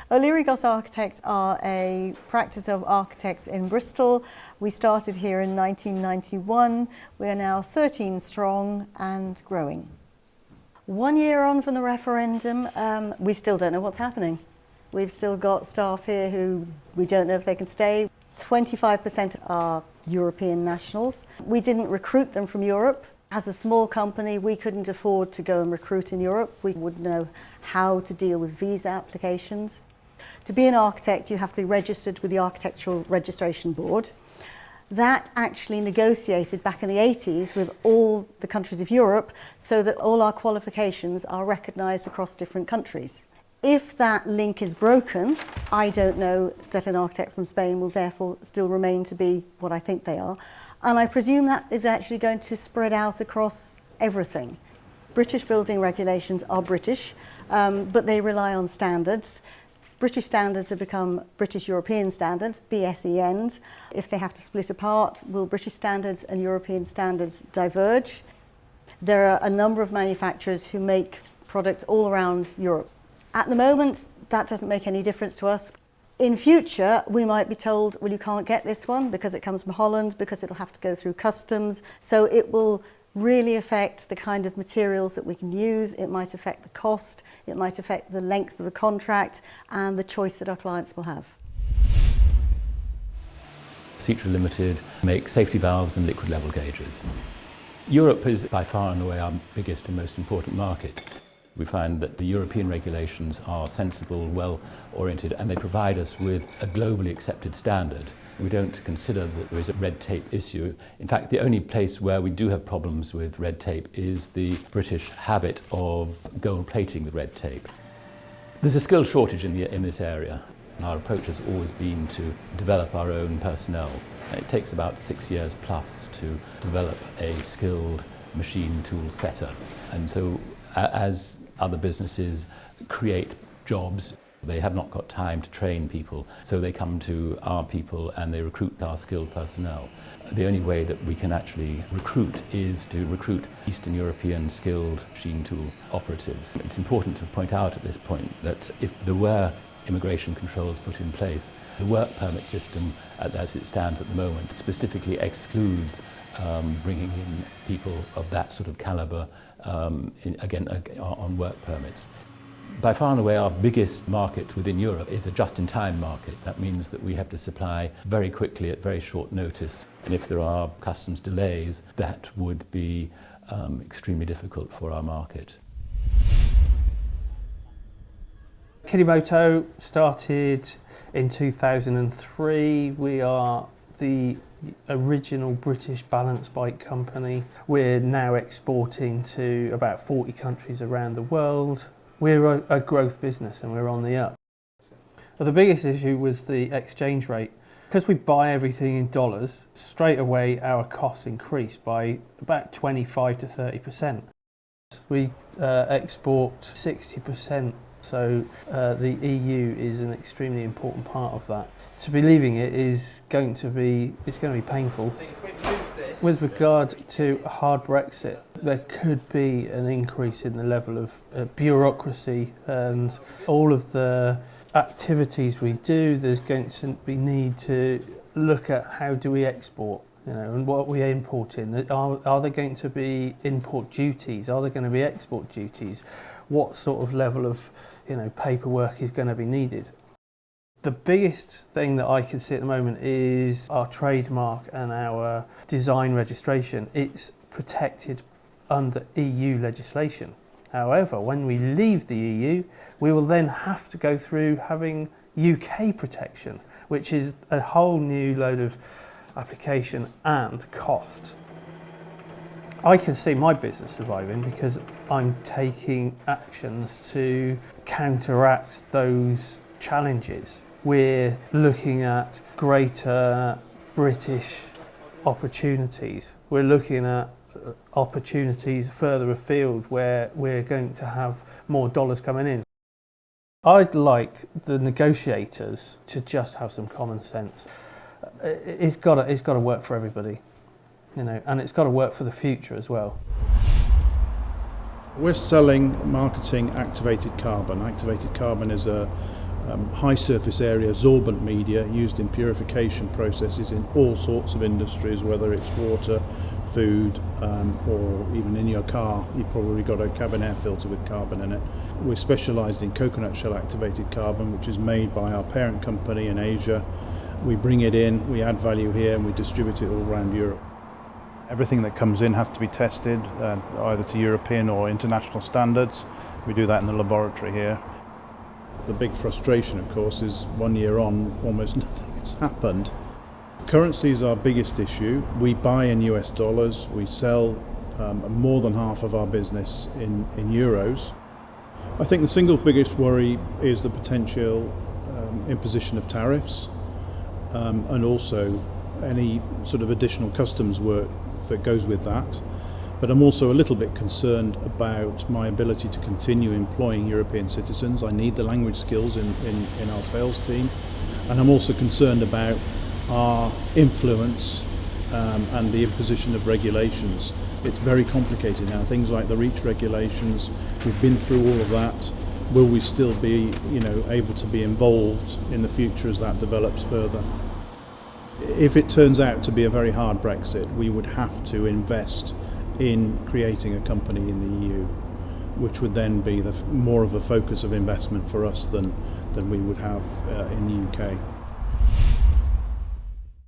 O'Leary Goss Architects are a practice of architects in Bristol. We started here in 1991. We are now 13 strong and growing. 1 year on from the referendum, we still don't know what's happening. We've still got staff here who we don't know if they can stay. 25% are European nationals. We didn't recruit them from Europe. As a small company, we couldn't afford to go and recruit in Europe. We wouldn't know how to deal with visa applications. To be an architect, you have to be registered with the Architectural Registration Board. That actually negotiated back in the 80s with all the countries of Europe so that all our qualifications are recognised across different countries. If that link is broken, I don't know that an architect from Spain will therefore still remain to be what I think they are. And I presume that is actually going to spread out across everything. British building regulations are British, but they rely on standards. British standards have become British European standards, BSENs. If they have to split apart, will British standards and European standards diverge? There are a number of manufacturers who make products all around Europe. At the moment, that doesn't make any difference to us. In future, we might be told, well, you can't get this one because it comes from Holland, because it'll have to go through customs. So it will really affect the kind of materials that we can use. It might affect the cost, it might affect the length of the contract and the choice that our clients will have. Sutra Limited make safety valves and liquid level gauges. Europe is by far and away our biggest and most important market. We find that the European regulations are sensible, well-oriented, and they provide us with a globally accepted standard. We don't consider that there is a red tape issue. In fact, the only place where we do have problems with red tape is the British habit of gold plating the red tape. There's a skill shortage in this area. Our approach has always been to develop our own personnel. It takes about 6 years plus to develop a skilled machine tool setter. And so as other businesses create jobs, they have not got time to train people, so they come to our people and they recruit our skilled personnel. The only way that we can actually recruit is to recruit Eastern European skilled machine tool operatives. It's important to point out at this point that if there were immigration controls put in place, the work permit system, as it stands at the moment, specifically excludes bringing in people of that sort of calibre on work permits. By far and away our biggest market within Europe is a just-in-time market. That means that we have to supply very quickly at very short notice. And if there are customs delays, that would be extremely difficult for our market. Kirimoto started in 2003. We are the original British balance bike company. We're now exporting to about 40 countries around the world. We're a growth business and we're on the up. But the biggest issue was the exchange rate. Because we buy everything in dollars, straight away our costs increase by about 25 to 30%. We export 60%, so the EU is an extremely important part of that. To be leaving it is going to be painful. With regard to a hard Brexit, there could be an increase in the level of bureaucracy and all of the activities we do. There's going to be need to look at how do we export, and what we import in. Are there going to be import duties? Are there going to be export duties? What sort of level of paperwork is going to be needed? The biggest thing that I can see at the moment is our trademark and our design registration. It's protected under EU legislation. However, when we leave the EU, we will then have to go through having UK protection, which is a whole new load of application and cost. I can see my business surviving because I'm taking actions to counteract those challenges. We're looking at greater British opportunities. We're looking at opportunities further afield where we're going to have more dollars coming in. I'd like the negotiators to just have some common sense. It's got to work for everybody, and it's got to work for the future as well. We're selling, marketing activated carbon. Activated carbon is a high surface area sorbent media used in purification processes in all sorts of industries, whether it's water, food, or even in your car. You've probably got a cabin air filter with carbon in it. We're specialised in coconut shell activated carbon, which is made by our parent company in Asia. We bring it in, we add value here, and we distribute it all around Europe. Everything that comes in has to be tested, either to European or international standards. We do that in the laboratory here. The big frustration, of course, is 1 year on, almost nothing has happened. Currency is our biggest issue. We buy in US dollars, we sell more than half of our business in euros. I think the single biggest worry is the potential imposition of tariffs and also any sort of additional customs work that goes with that. But I'm also a little bit concerned about my ability to continue employing European citizens. I need the language skills in our sales team. And I'm also concerned about our influence and the imposition of regulations. It's very complicated now. Things like the REACH regulations, we've been through all of that. Will we still be, able to be involved in the future as that develops further? If it turns out to be a very hard Brexit, we would have to invest in creating a company in the EU, which would then be more of a focus of investment for us than we would have in the UK.